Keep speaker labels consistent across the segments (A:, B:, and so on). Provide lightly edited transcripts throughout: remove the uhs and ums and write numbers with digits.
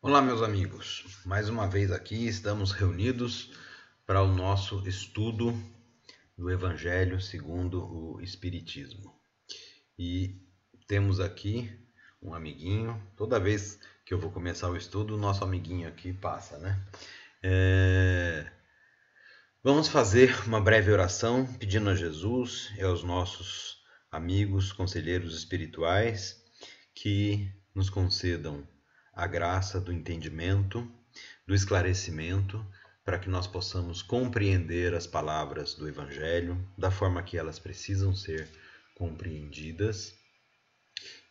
A: Olá, meus amigos. Mais uma vez aqui estamos reunidos para o nosso estudo do Evangelho segundo o Espiritismo. E temos aqui um amiguinho. Toda vez que eu vou começar o estudo, o nosso amiguinho aqui passa, né? Vamos fazer uma breve oração pedindo a Jesus e aos nossos amigos, conselheiros espirituais que nos concedam a graça do entendimento, do esclarecimento, para que nós possamos compreender as palavras do Evangelho da forma que elas precisam ser compreendidas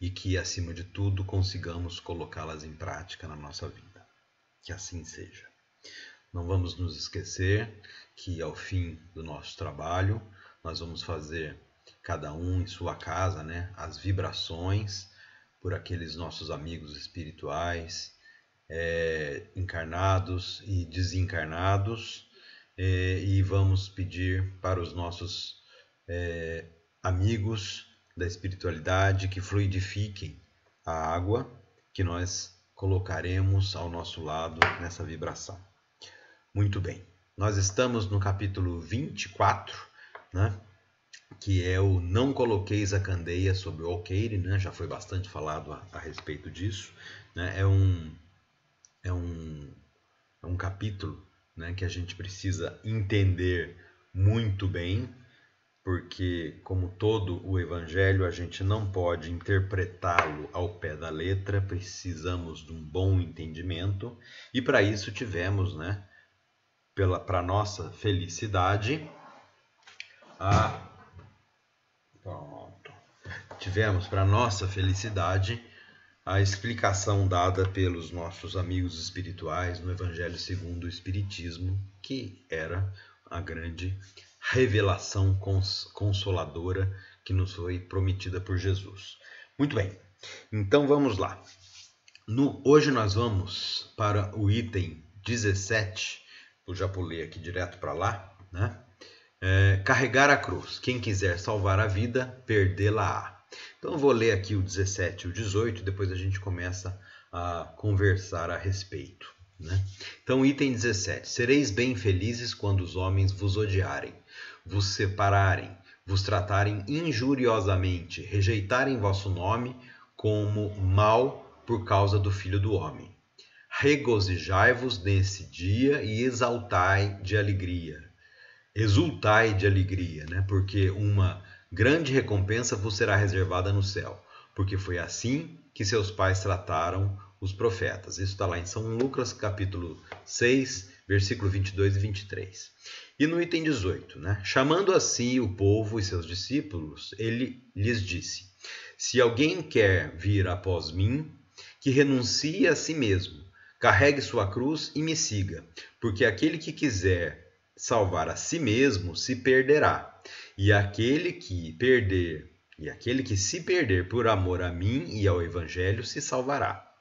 A: e que, acima de tudo, consigamos colocá-las em prática na nossa vida. Que assim seja. Não vamos nos esquecer que, ao fim do nosso trabalho, nós vamos fazer, cada um em sua casa, né, as vibrações por aqueles nossos amigos espirituais, encarnados e desencarnados, e vamos pedir para os nossos amigos da espiritualidade que fluidifiquem a água que nós colocaremos ao nosso lado nessa vibração. Muito bem, nós estamos no capítulo 24, né? Que é o Não Coloqueis a Candeia sobre o Alqueire, né? Já foi bastante falado a respeito disso, né? É um capítulo, né, que a gente precisa entender muito bem, porque, como todo o Evangelho, a gente não pode interpretá-lo ao pé da letra, precisamos de um bom entendimento, e para isso tivemos, né, para nossa felicidade, a explicação dada pelos nossos amigos espirituais no Evangelho segundo o Espiritismo, que era a grande revelação consoladora que nos foi prometida por Jesus. Muito bem, então vamos lá. Hoje nós vamos para o item 17, eu já pulei aqui direto para lá, né? Carregar a cruz. Quem quiser salvar a vida, perdê-la-á. Então eu vou ler aqui o 17 e o 18, depois a gente começa a conversar a respeito, né? Então, item 17. Sereis bem felizes quando os homens vos odiarem, vos separarem, vos tratarem injuriosamente, rejeitarem vosso nome como mal por causa do Filho do Homem. Regozijai-vos nesse dia e exultai de alegria, né? Porque uma grande recompensa vos será reservada no céu, porque foi assim que seus pais trataram os profetas. Isso está lá em São Lucas, capítulo 6, versículo 22 e 23. E no item 18, né? Chamando a si o povo e seus discípulos, ele lhes disse: se alguém quer vir após mim, que renuncie a si mesmo, carregue sua cruz e me siga, porque aquele que quiser salvar a si mesmo se perderá, e aquele que se perder por amor a mim e ao Evangelho se salvará.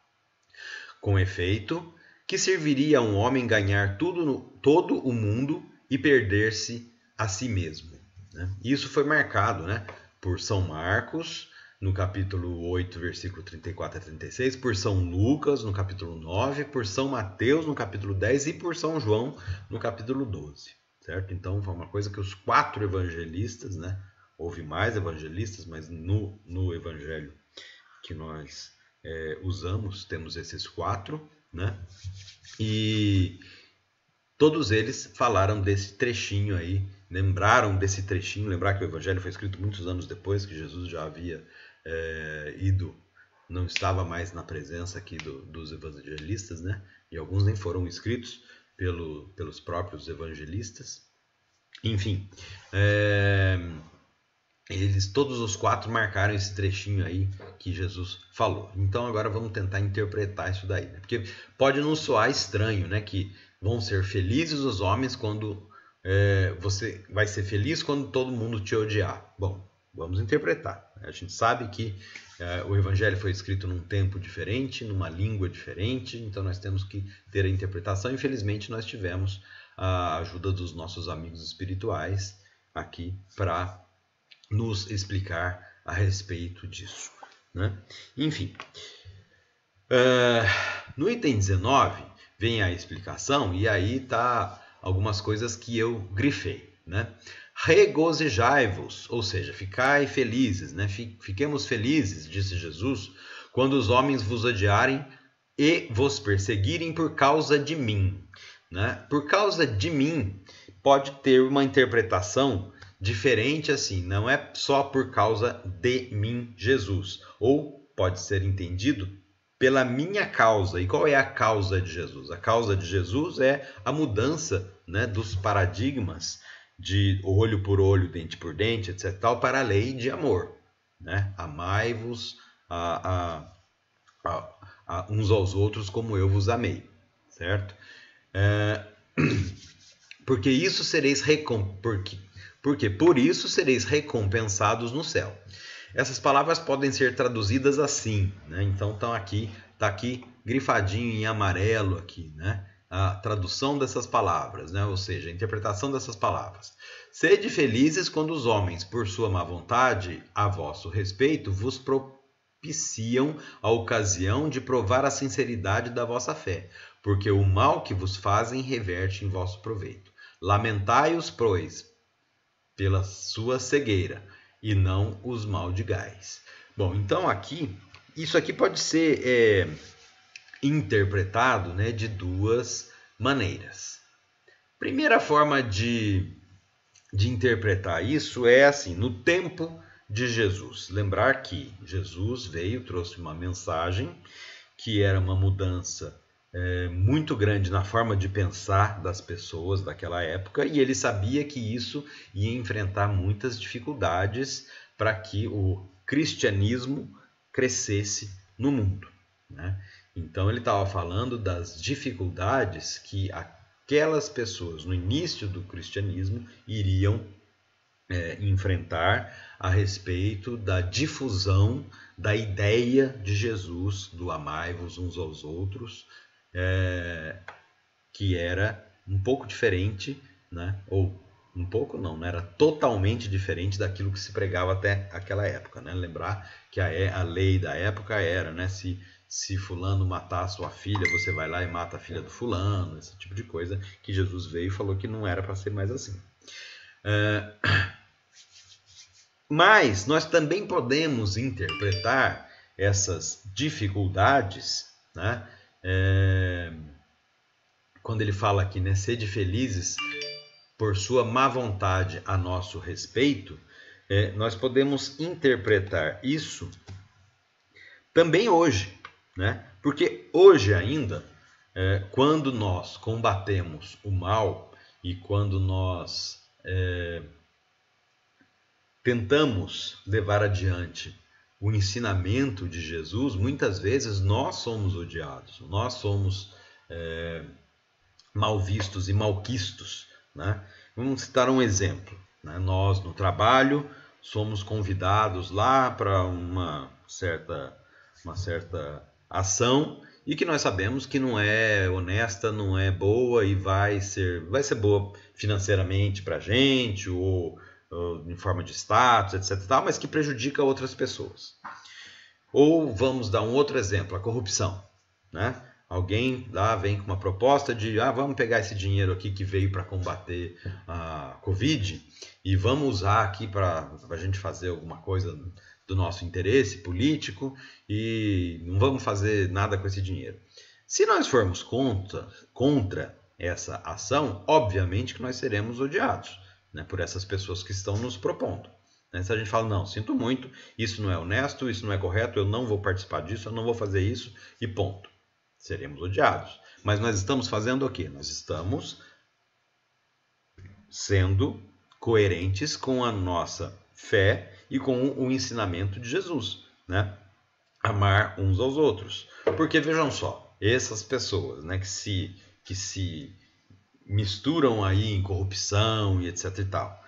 A: Com efeito, que serviria a um homem ganhar todo o mundo e perder-se a si mesmo, né? Isso foi marcado, né, por São Marcos, no capítulo 8, versículo 34 a 36, por São Lucas, no capítulo 9, por São Mateus, no capítulo 10 e por São João, no capítulo 12, certo? Então, foi uma coisa que os 4 evangelistas, né, houve mais evangelistas, mas no evangelho que nós usamos, temos esses 4, né? E todos eles falaram desse trechinho aí, lembraram desse trechinho, lembrar que o evangelho foi escrito muitos anos depois que Jesus já havia ido, não estava mais na presença aqui dos evangelistas, né? E alguns nem foram escritos pelos próprios evangelistas. Enfim, eles todos os 4 marcaram esse trechinho aí que Jesus falou. Então agora vamos tentar interpretar isso daí, né? Porque pode não soar estranho, né? Que vão ser felizes os homens quando você vai ser feliz quando todo mundo te odiar. Bom, vamos interpretar. A gente sabe que o Evangelho foi escrito num tempo diferente, numa língua diferente, então nós temos que ter a interpretação. Infelizmente, nós tivemos a ajuda dos nossos amigos espirituais aqui para nos explicar a respeito disso, né? Enfim, No item 19 vem a explicação e aí tá algumas coisas que eu grifei, né? Regozijai-vos, ou seja, ficai felizes, né? Fiquemos felizes, disse Jesus, quando os homens vos odiarem e vos perseguirem por causa de mim, né? Por causa de mim pode ter uma interpretação diferente assim, não é só por causa de mim, Jesus, ou pode ser entendido pela minha causa. E qual é a causa de Jesus? A causa de Jesus é a mudança, né, dos paradigmas de olho por olho, dente por dente, etc., tal, para a lei de amor, né? Amai-vos uns aos outros como eu vos amei, certo? Porque isso sereis porque por isso sereis recompensados no céu. Essas palavras podem ser traduzidas assim, né? Então tá aqui grifadinho em amarelo aqui, né? A tradução dessas palavras, né? Ou seja, a interpretação dessas palavras. Sede felizes quando os homens, por sua má vontade, a vosso respeito, vos propiciam a ocasião de provar a sinceridade da vossa fé, porque o mal que vos fazem reverte em vosso proveito. Lamentai-os, pois, pela sua cegueira, e não os maldigais. Bom, então isso aqui pode ser interpretado, né, de duas maneiras. Primeira forma de interpretar isso é assim, no tempo de Jesus. Lembrar que Jesus veio, trouxe uma mensagem que era uma mudança muito grande na forma de pensar das pessoas daquela época, e ele sabia que isso ia enfrentar muitas dificuldades para que o cristianismo crescesse no mundo, né? Então ele estava falando das dificuldades que aquelas pessoas no início do cristianismo iriam enfrentar a respeito da difusão da ideia de Jesus, do amai-vos uns aos outros, que era um pouco diferente, né? Ou um pouco não, era totalmente diferente daquilo que se pregava até aquela época, né? Lembrar que a lei da época era, né? Se fulano matar sua filha, você vai lá e mata a filha do fulano, esse tipo de coisa que Jesus veio e falou que não era para ser mais assim. Mas nós também podemos interpretar essas dificuldades, né? Quando ele fala aqui, né, sede felizes por sua má vontade a nosso respeito, nós podemos interpretar isso também hoje, né? Porque hoje ainda, quando nós combatemos o mal e quando nós tentamos levar adiante o ensinamento de Jesus, muitas vezes nós somos odiados, nós somos mal vistos e malquistos, né? Vamos citar um exemplo, né? Nós no trabalho somos convidados lá para uma certa ação e que nós sabemos que não é honesta, não é boa e vai ser boa financeiramente para a gente ou em forma de status, etc., mas que prejudica outras pessoas. Ou vamos dar um outro exemplo, a corrupção, né? Alguém lá vem com uma proposta de vamos pegar esse dinheiro aqui que veio para combater a Covid e vamos usar aqui para a gente fazer alguma coisa do nosso interesse político e não vamos fazer nada com esse dinheiro. Se nós formos contra essa ação, obviamente que nós seremos odiados, né, por essas pessoas que estão nos propondo. Se a gente fala, não, sinto muito, isso não é honesto, isso não é correto, eu não vou participar disso, eu não vou fazer isso e ponto. Seremos odiados. Mas nós estamos fazendo o quê? Nós estamos sendo coerentes com a nossa fé e com o ensinamento de Jesus, né? Amar uns aos outros. Porque vejam só, essas pessoas, né, que se misturam aí em corrupção e etc e tal.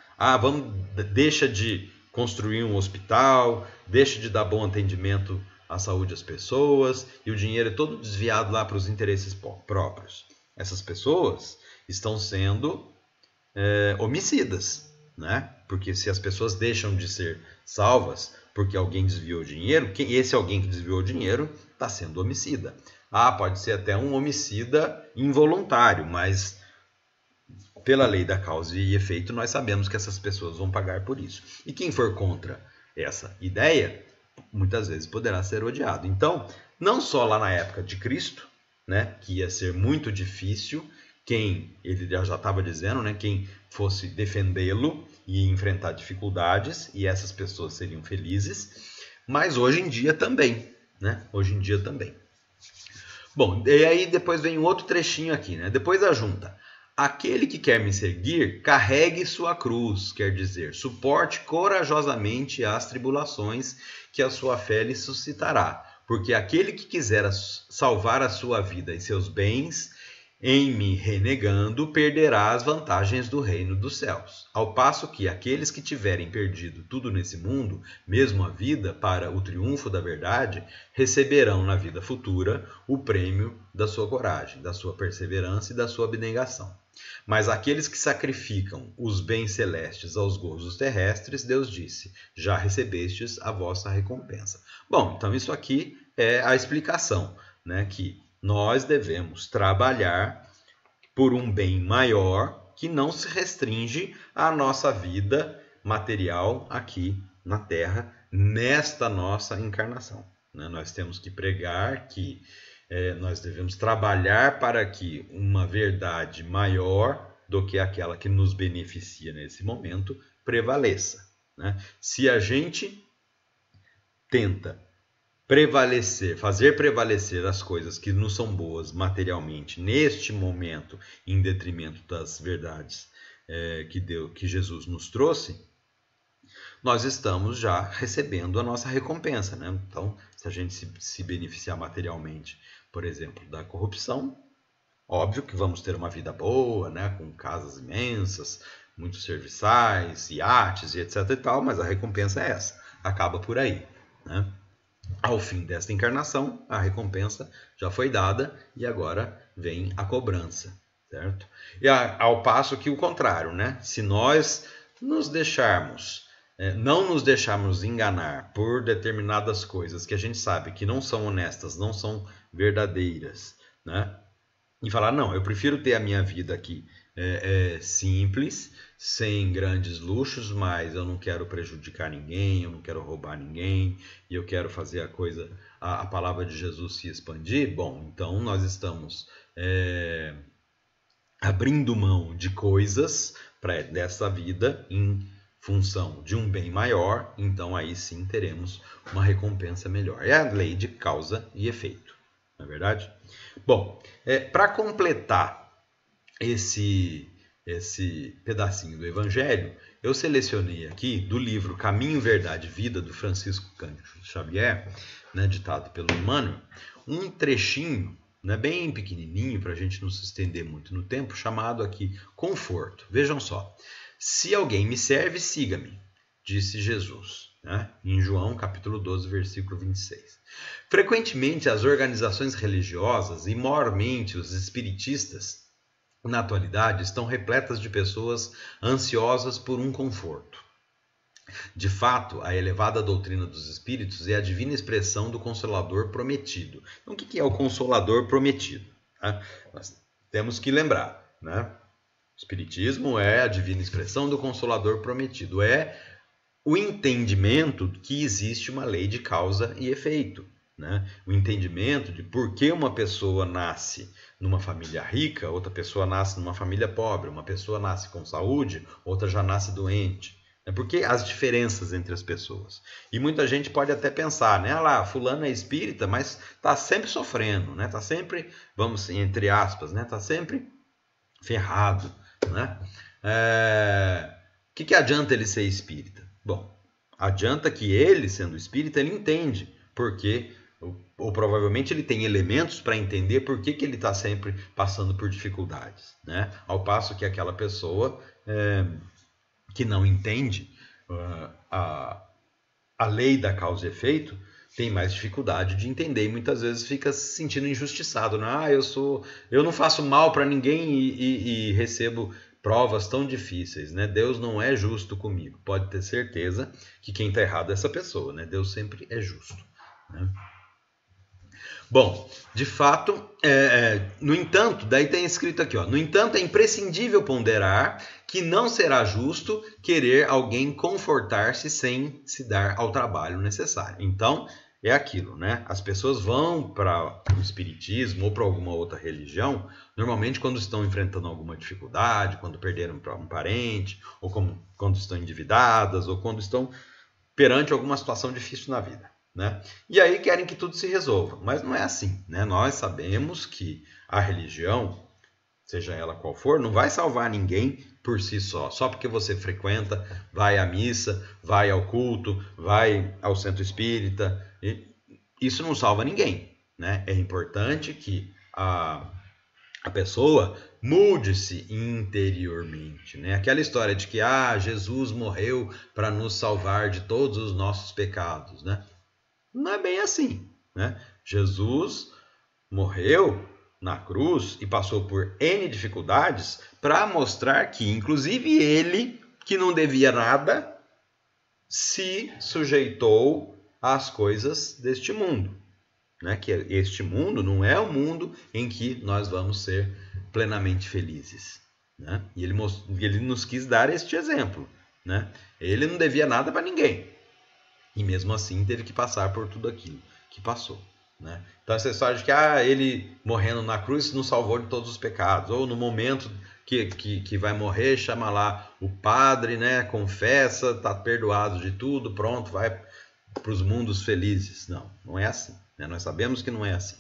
A: Deixa de construir um hospital, deixa de dar bom atendimento à saúde às pessoas e o dinheiro é todo desviado lá para os interesses próprios. Essas pessoas estão sendo homicidas, né? Porque se as pessoas deixam de ser salvas porque alguém desviou o dinheiro, esse alguém que desviou o dinheiro está sendo homicida. Pode ser até um homicida involuntário, mas pela lei da causa e efeito nós sabemos que essas pessoas vão pagar por isso. E quem for contra essa ideia, muitas vezes poderá ser odiado. Então, não só lá na época de Cristo, né, que ia ser muito difícil, ele já estava dizendo, né, quem fosse defendê-lo ia enfrentar dificuldades e essas pessoas seriam felizes, mas hoje em dia também, né? Hoje em dia também. Bom, e aí depois vem um outro trechinho aqui, né? Depois a junta. Aquele que quer me seguir, carregue sua cruz, quer dizer, suporte corajosamente as tribulações que a sua fé lhe suscitará. Porque aquele que quiser salvar a sua vida e seus bens, em me renegando, perderá as vantagens do reino dos céus. Ao passo que aqueles que tiverem perdido tudo nesse mundo, mesmo a vida, para o triunfo da verdade, receberão na vida futura o prêmio da sua coragem, da sua perseverança e da sua abnegação. Mas aqueles que sacrificam os bens celestes aos gozos terrestres, Deus disse, já recebestes a vossa recompensa. Bom, então isso aqui é a explicação, né, que nós devemos trabalhar por um bem maior que não se restringe à nossa vida material aqui na Terra, nesta nossa encarnação. Nós temos que pregar que nós devemos trabalhar para que uma verdade maior do que aquela que nos beneficia nesse momento prevaleça. Se a gente tenta fazer prevalecer as coisas que nos são boas materialmente neste momento, em detrimento das verdades que Jesus nos trouxe, nós estamos já recebendo a nossa recompensa, né? Então, se a gente se beneficiar materialmente, por exemplo, da corrupção, óbvio que vamos ter uma vida boa, né? Com casas imensas, muitos serviçais, iates e etc e tal, mas a recompensa é essa, acaba por aí, né? Ao fim desta encarnação, a recompensa já foi dada e agora vem a cobrança, certo? E ao passo que o contrário, né? Se nós nos deixarmos, não nos deixarmos enganar por determinadas coisas que a gente sabe que não são honestas, não são verdadeiras, né? E falar, não, eu prefiro ter a minha vida aqui simples, sem grandes luxos, mas eu não quero prejudicar ninguém, eu não quero roubar ninguém, e eu quero fazer a palavra de Jesus se expandir. Bom, então nós estamos abrindo mão de coisas dessa vida em função de um bem maior, então aí sim teremos uma recompensa melhor. É a lei de causa e efeito, não é verdade? Bom, para completar esse pedacinho do Evangelho, eu selecionei aqui do livro Caminho, Verdade e Vida, do Francisco Cândido Xavier, né, ditado pelo Emmanuel, um trechinho, né, bem pequenininho, para a gente não se estender muito no tempo, chamado aqui Conforto. Vejam só. Se alguém me serve, siga-me, disse Jesus, né, em João capítulo 12, versículo 26. Frequentemente, as organizações religiosas e maiormente os espiritistas, na atualidade, estão repletas de pessoas ansiosas por um conforto. De fato, a elevada doutrina dos espíritos é a divina expressão do Consolador prometido. Então, o que é o Consolador prometido? Nós temos que lembrar, né? O Espiritismo é a divina expressão do Consolador prometido. É o entendimento que existe uma lei de causa e efeito. Né? O entendimento de por que uma pessoa nasce numa família rica, outra pessoa nasce numa família pobre, uma pessoa nasce com saúde, outra já nasce doente. Por que as diferenças entre as pessoas? E muita gente pode até pensar, né? Lá, fulano é espírita, mas está sempre sofrendo, né? Está sempre, vamos entre aspas, né? Está sempre ferrado, né? Que adianta ele ser espírita? Bom, adianta que ele, sendo espírita, ele entende porque, ou provavelmente ele tem elementos para entender por que ele está sempre passando por dificuldades, né? Ao passo que aquela pessoa que não entende a lei da causa e efeito tem mais dificuldade de entender e muitas vezes fica se sentindo injustiçado, né? Eu não faço mal para ninguém e recebo provas tão difíceis, né? Deus não é justo comigo. Pode ter certeza que quem está errado é essa pessoa, né? Deus sempre é justo, né? Bom, de fato, no entanto, daí tem escrito aqui, ó, no entanto, é imprescindível ponderar que não será justo querer alguém confortar-se sem se dar ao trabalho necessário. Então, é aquilo, né? As pessoas vão para o espiritismo ou para alguma outra religião, normalmente quando estão enfrentando alguma dificuldade, quando perderam um parente, ou quando estão endividadas, ou quando estão perante alguma situação difícil na vida. Né? E aí querem que tudo se resolva, mas não é assim. Né? Nós sabemos que a religião, seja ela qual for, não vai salvar ninguém por si só porque você frequenta, vai à missa, vai ao culto, vai ao centro espírita. Isso não salva ninguém. Né? É importante que a pessoa mude-se interiormente, né? Aquela história de que Jesus morreu para nos salvar de todos os nossos pecados, né? Não é bem assim, né? Jesus morreu na cruz e passou por N dificuldades para mostrar que, inclusive ele, que não devia nada, se sujeitou às coisas deste mundo. Né? Que este mundo não é o mundo em que nós vamos ser plenamente felizes. Né? E ele nos quis dar este exemplo. Né? Ele não devia nada para ninguém. E mesmo assim teve que passar por tudo aquilo que passou. Né? Então essa história de que ele morrendo na cruz nos salvou de todos os pecados. Ou no momento que vai morrer, chama lá o padre, né? Confessa, está perdoado de tudo, pronto, vai para os mundos felizes. Não, não é assim. Nós sabemos que não é assim.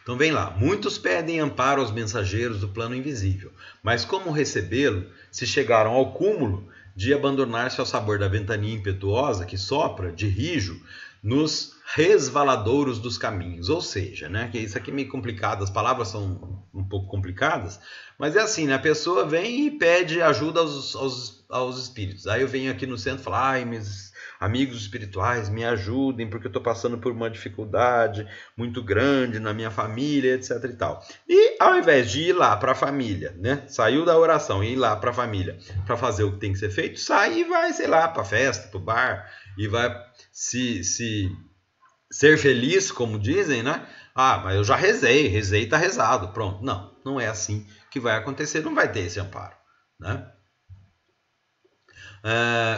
A: Então vem lá, muitos pedem amparo aos mensageiros do plano invisível, mas como recebê-lo se chegaram ao cúmulo de abandonar-se ao sabor da ventania impetuosa que sopra de rijo nos resvaladouros dos caminhos? Ou seja, né, que isso aqui é meio complicado, as palavras são um pouco complicadas, mas é assim, né, a pessoa vem e pede ajuda aos espíritos. Aí eu venho aqui no centro e falo, meus amigos espirituais, me ajudem, porque eu estou passando por uma dificuldade muito grande na minha família, etc e tal. E ao invés de ir lá para a família, né, saiu da oração e ir lá para a família para fazer o que tem que ser feito, sai e vai, sei lá, para a festa, para o bar, e vai ser feliz, como dizem, né? Mas eu já rezei, tá rezado, pronto. Não, não é assim que vai acontecer, não vai ter esse amparo, né?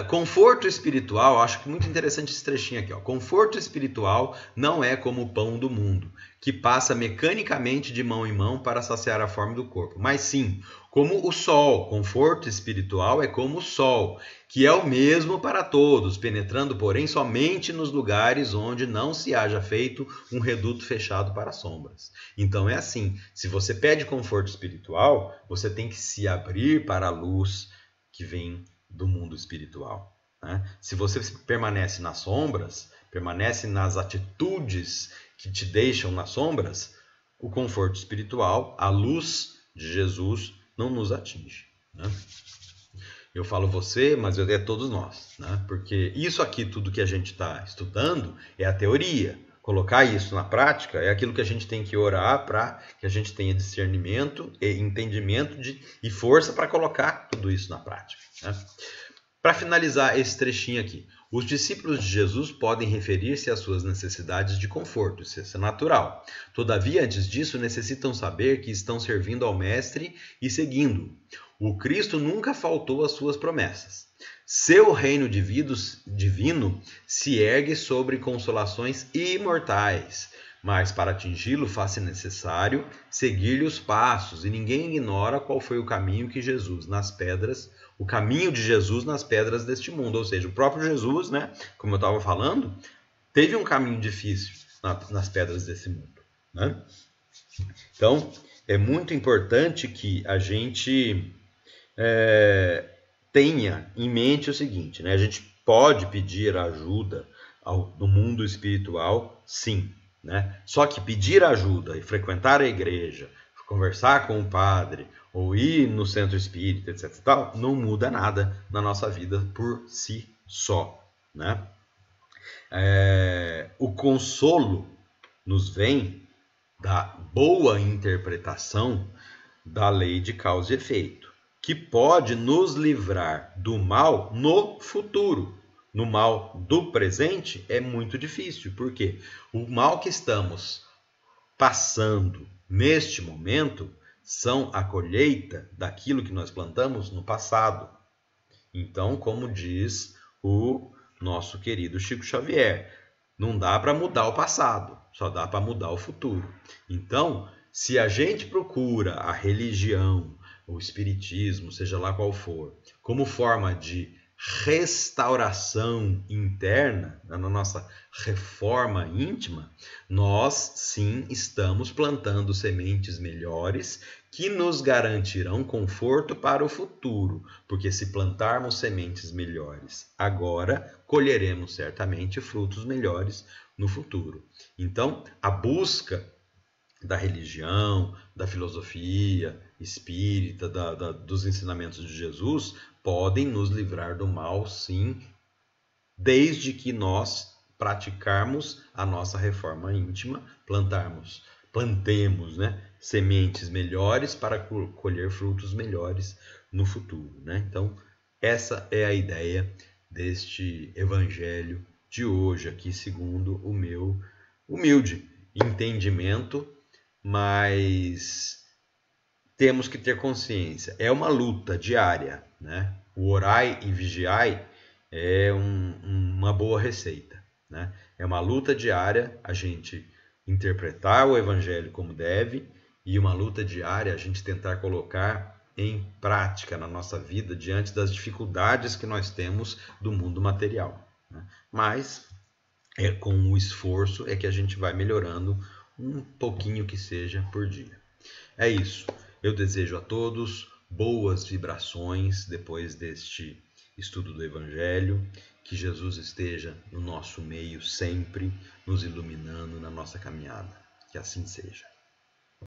A: Conforto espiritual, acho que muito interessante esse trechinho aqui, ó. Conforto espiritual não é como o pão do mundo, que passa mecanicamente de mão em mão para saciar a fome do corpo, mas sim como o sol. Conforto espiritual é como o sol, que é o mesmo para todos, penetrando, porém, somente nos lugares onde não se haja feito um reduto fechado para sombras. Então é assim, se você pede conforto espiritual, você tem que se abrir para a luz que vem do mundo espiritual. Né? Se você permanece nas sombras, permanece nas atitudes que te deixam nas sombras, o conforto espiritual, a luz de Jesus, não nos atinge. Né? Eu falo você, mas é todos nós. Né? Porque isso aqui, tudo que a gente está estudando, é a teoria. Colocar isso na prática é aquilo que a gente tem que orar para que a gente tenha discernimento e entendimento e força para colocar tudo isso na prática. Né? Para finalizar esse trechinho aqui, os discípulos de Jesus podem referir-se às suas necessidades de conforto, isso é natural. Todavia, antes disso, necessitam saber que estão servindo ao Mestre e seguindo-o. O Cristo nunca faltou às suas promessas. Seu reino divino se ergue sobre consolações imortais, mas para atingi-lo faz-se necessário seguir-lhe os passos, e ninguém ignora qual foi o caminho que Jesus o caminho de Jesus nas pedras deste mundo. Ou seja, o próprio Jesus, né, como eu estava falando, teve um caminho difícil nas pedras desse mundo. Né? Então, é muito importante que a gente tenha em mente o seguinte, né? A gente pode pedir ajuda no mundo espiritual, sim. Né? Só que pedir ajuda e frequentar a igreja, conversar com o padre, ou ir no centro espírita, etc. Tal, não muda nada na nossa vida por si só. Né? O consolo nos vem da boa interpretação da lei de causa e efeito, que pode nos livrar do mal no futuro, no mal do presente é muito difícil, porque o mal que estamos passando neste momento são a colheita daquilo que nós plantamos no passado. Então, como diz o nosso querido Chico Xavier, não dá para mudar o passado, só dá para mudar o futuro. Então, se a gente procura a religião, o espiritismo, seja lá qual for, como forma de restauração interna, na nossa reforma íntima, nós sim estamos plantando sementes melhores que nos garantirão conforto para o futuro, porque se plantarmos sementes melhores agora, colheremos certamente frutos melhores no futuro. Então, a busca da religião, da filosofia espírita, dos ensinamentos de Jesus, podem nos livrar do mal, sim, desde que nós praticarmos a nossa reforma íntima, plantemos, né, sementes melhores para colher frutos melhores no futuro, né? Então, essa é a ideia deste evangelho de hoje, aqui segundo o meu humilde entendimento, mas temos que ter consciência. É uma luta diária, né? O orai e vigiai é uma boa receita, né? É uma luta diária a gente interpretar o evangelho como deve e uma luta diária a gente tentar colocar em prática na nossa vida diante das dificuldades que nós temos do mundo material, né? Mas com o esforço é que a gente vai melhorando um pouquinho que seja por dia. É isso. Eu desejo a todos boas vibrações depois deste estudo do Evangelho, que Jesus esteja no nosso meio sempre, nos iluminando na nossa caminhada. Que assim seja.